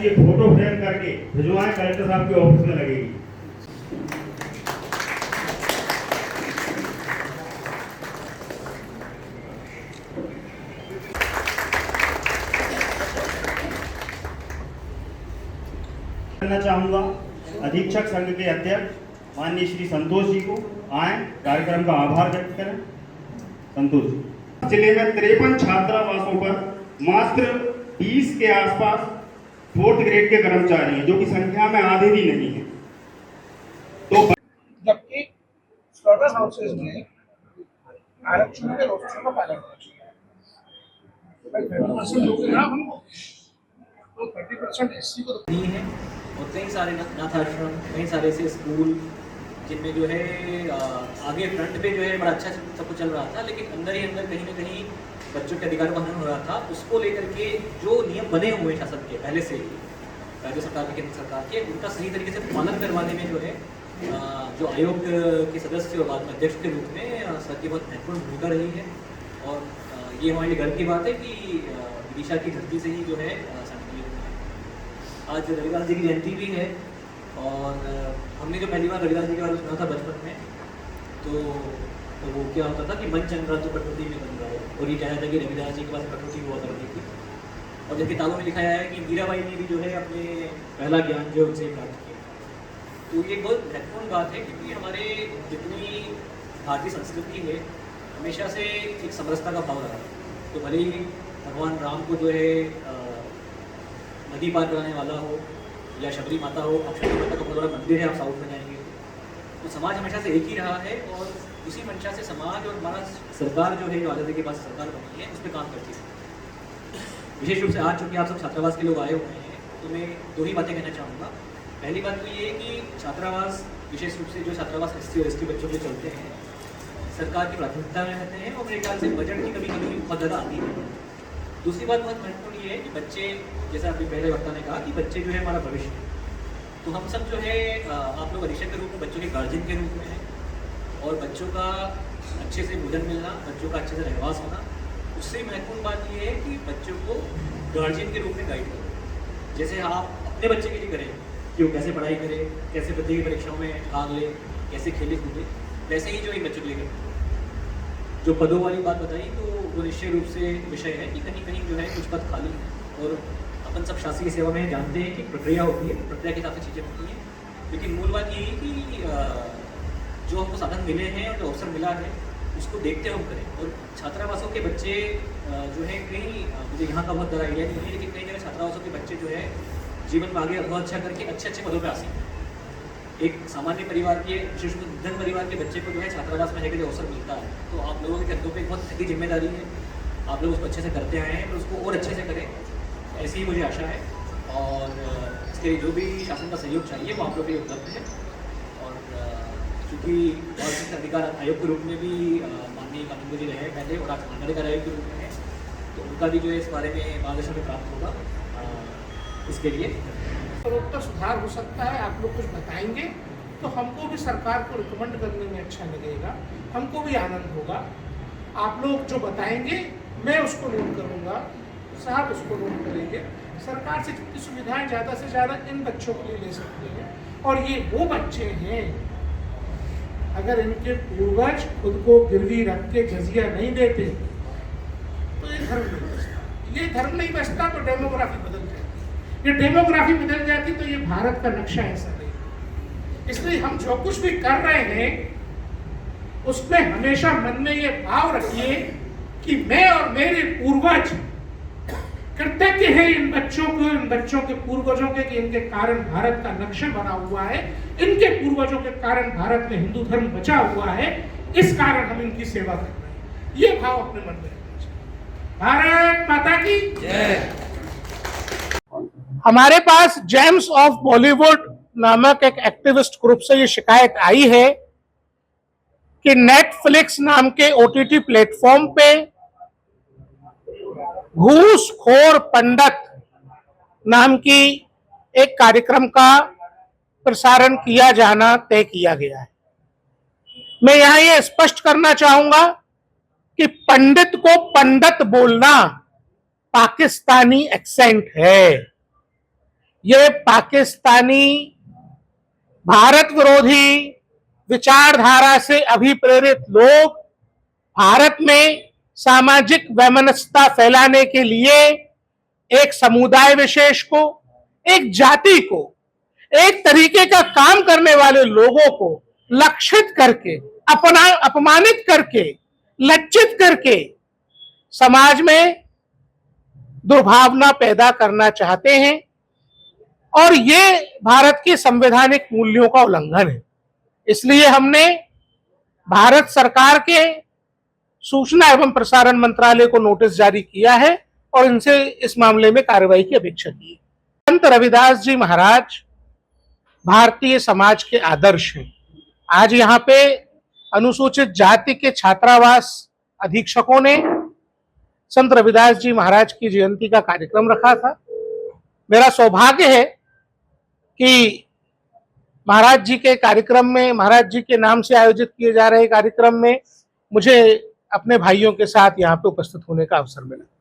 इसकी photo frame करके भिजवाएं, collector साहब के ऑफिस में लगेगी। करना चाहूंगा अधीक्षक संघ के अध्यक्ष माननीय श्री संतोष जी को, आए कार्यक्रम का आभार व्यक्त करें। संतोष जी। जिले में 53 छात्रावासों पर मात्र 20 के आसपास 4th ग्रेड के कर्मचारी हैं, जो कि संख्या में आधे भी नहीं है। तो जबकि स्लॉटर हाउसेज में आरक्षण के रोस्टर का पालन होना चाहिए। 30% लोग ना हमको तो 30% एससी को नहीं है। और कई सारे अनाथ आश्रम, कई सारे ऐसे स्कूल जिनमें जो है आगे फ्रंट पे जो है बड़ा अच्छा सब कुछ चल रहा था, लेकिन अंदर ही अंदर कहीं ना कहीं बच्चों के अधिकारों का हनन हो रहा था। उसको लेकर के जो नियम बने हुए शासन के पहले से ही, राज्य सरकार के, केंद्र सरकार के, उनका सही तरीके से पालन करवाने में जो है जो आयोग के सदस्य और बाद में अध्यक्ष के रूप में सर की बहुत महत्वपूर्ण भूमिका रही है। और ये हमारे लिए गर्व की बात है कि विदिशा की धरती से ही जो है आज रविदास जी की जयंती भी है। और हमने जो पहली बार रविदास जी के बारे में सुना था बचपन में, तो वो क्या होता था कि मन चल रहा तो प्रकृति में बन रहा है, और ये कहना था कि रविदास जी के पास प्रकृति हुआ करती थी। और जब किताबों में लिखा है कि मीराबाई ने भी जो है अपने पहला ज्ञान जो उनसे प्राप्त किया। तो ये बहुत महत्वपूर्ण बात है, क्योंकि हमारे जितनी भारतीय संस्कृति है हमेशा से एक समरसता का भाव रहा है। तो भले ही भगवान राम को जो है नदी पार कराने वाला हो या शबरी माता हो, अब शबरी माता का बहुत बड़ा मंदिर है, आप साउथ में जाएंगे तो समाज हमेशा से एक ही रहा है। और उसी मंशा से समाज और हमारा सरकार जो है आज़ादी के बाद सरकार बनी है, उस पर काम करती है। विशेष रूप से आज चूँकि आप सब छात्रावास के लोग आए हुए हैं, तो मैं 2 ही बातें कहना चाहूँगा। पहली बात तो ये है कि छात्रावास, विशेष रूप से जो छात्रावास SC और ST बच्चों के चलते हैं, सरकार की प्राथमिकता में रहते हैं, और मेरे ख्याल से बजट की कभी बहुत ज़्यादा आती है। दूसरी बात बहुत महत्वपूर्ण ये है कि बच्चे, जैसा अभी पहले वक्ता ने कहा कि बच्चे जो है हमारा भविष्य है। तो हम सब जो है आप लोग अधीक्षक के रूप में बच्चों के गार्जियन के रूप में हैं, और बच्चों का अच्छे से भोजन मिलना, बच्चों का अच्छे से रहवास होना, उससे महत्वपूर्ण बात ये है कि बच्चों को गार्जियन के रूप में गाइड करो। जैसे आप अपने बच्चे के लिए करें कि वो कैसे पढ़ाई करे, कैसे प्रतियोगी परीक्षाओं में भाग ले, कैसे खेले कूदे, वैसे ही जो इन बच्चों के लिए करें। जो पदों वाली बात बताई, तो वो निश्चय रूप से विषय है कि कहीं कहीं जो है कुछ पद खाली हैं, और अपन सब शासकीय सेवा में जानते हैं कि प्रक्रिया होती है, प्रक्रिया के हिसाब से चीज़ें होती हैं। लेकिन मूल बात ये है कि जो हमको साधन मिले हैं और जो अवसर मिला है उसको देखते हम करें। और छात्रावासों के बच्चे जो है कहीं, मुझे यहाँ का बहुत ज़्यादा आइडिया नहीं है, लेकिन कई जगह छात्रावासों के बच्चे जो है जीवन में आगे बहुत अच्छा करके अच्छे अच्छे पदों पर आ सकते हैं। एक सामान्य परिवार के, विशेष रूप से मध्यम परिवार के बच्चे को जो है छात्रावास में रहकर जो अवसर मिलता है, तो आप लोगों के कंधों पे एक बहुत बड़ी जिम्मेदारी है। आप लोग उसको अच्छे से करते आए हैं, तो उसको और अच्छे से करें, ऐसी ही मुझे आशा है। और इसके लिए जो भी शासन का सहयोग चाहिए वो आप लोग के लिए उपलब्ध है। और चूँकि और अधिकार आयोग के रूप में भी माननीय कानून जी रहे पहले, और आज मानवाधिकार आयोग के रूप में है, तो उनका भी जो है इस बारे में मार्गदर्शन प्राप्त होगा। इसके लिए उत्तर सुधार हो सकता है। आप लोग कुछ बताएंगे तो हमको भी सरकार को रिकमेंड करने में अच्छा लगेगा, हमको भी आनंद होगा। आप लोग जो बताएंगे मैं उसको नोट करूँगा, साहब उसको नोट करेंगे। सरकार से जितनी सुविधाएं ज़्यादा से ज़्यादा इन बच्चों के लिए ले सकते हैं। और ये वो बच्चे हैं, अगर इनके पूर्वज खुद को गिरवी रख के जजिया नहीं देते तो ये धर्म नहीं बचता। ये धर्म नहीं बचता तो डेमोग्राफी बदल जाती। ये डेमोग्राफी बदल जाती तो ये भारत का नक्शा ऐसा नहीं। इसलिए हम जो कुछ भी कर रहे हैं उसमें हमेशा मन में ये भाव रखिए कि मैं और मेरे पूर्वज कृतज्ञ हैं इन बच्चों को, इन बच्चों के पूर्वजों के, कि इनके कारण भारत का नक्शा बना हुआ है, इनके पूर्वजों के कारण भारत में हिंदू धर्म बचा हुआ है, इस कारण हम इनकी सेवा कर रहे हैं। ये भाव अपने मन में रखना चाहिए। भारत माता की जय। हमारे पास जेम्स ऑफ बॉलीवुड नामक एक एक्टिविस्ट ग्रुप से ये शिकायत आई है कि नेटफ्लिक्स नाम के OTT प्लेटफॉर्म पे घूसखोर पंडित नाम की एक कार्यक्रम का प्रसारण किया जाना तय किया गया है। मैं यहां ये स्पष्ट करना चाहूंगा कि पंडित को पंडित बोलना पाकिस्तानी एक्सेंट है। ये पाकिस्तानी भारत विरोधी विचारधारा से अभिप्रेरित लोग भारत में सामाजिक वैमनस्यता फैलाने के लिए एक समुदाय विशेष को, एक जाति को, एक तरीके का काम करने वाले लोगों को लक्षित करके, अपमानित करके, लज्जित करके समाज में दुर्भावना पैदा करना चाहते हैं और ये भारत के संवैधानिक मूल्यों का उल्लंघन है। इसलिए हमने भारत सरकार के सूचना एवं प्रसारण मंत्रालय को नोटिस जारी किया है और इनसे इस मामले में कार्रवाई की अपेक्षा की है। संत रविदास जी महाराज भारतीय समाज के आदर्श हैं। आज यहाँ पे अनुसूचित जाति के छात्रावास अधीक्षकों ने संत रविदास जी महाराज की जयंती का कार्यक्रम रखा था। मेरा सौभाग्य है कि महाराज जी के कार्यक्रम में, महाराज जी के नाम से आयोजित किए जा रहे कार्यक्रम में मुझे अपने भाइयों के साथ यहाँ पे उपस्थित होने का अवसर मिला।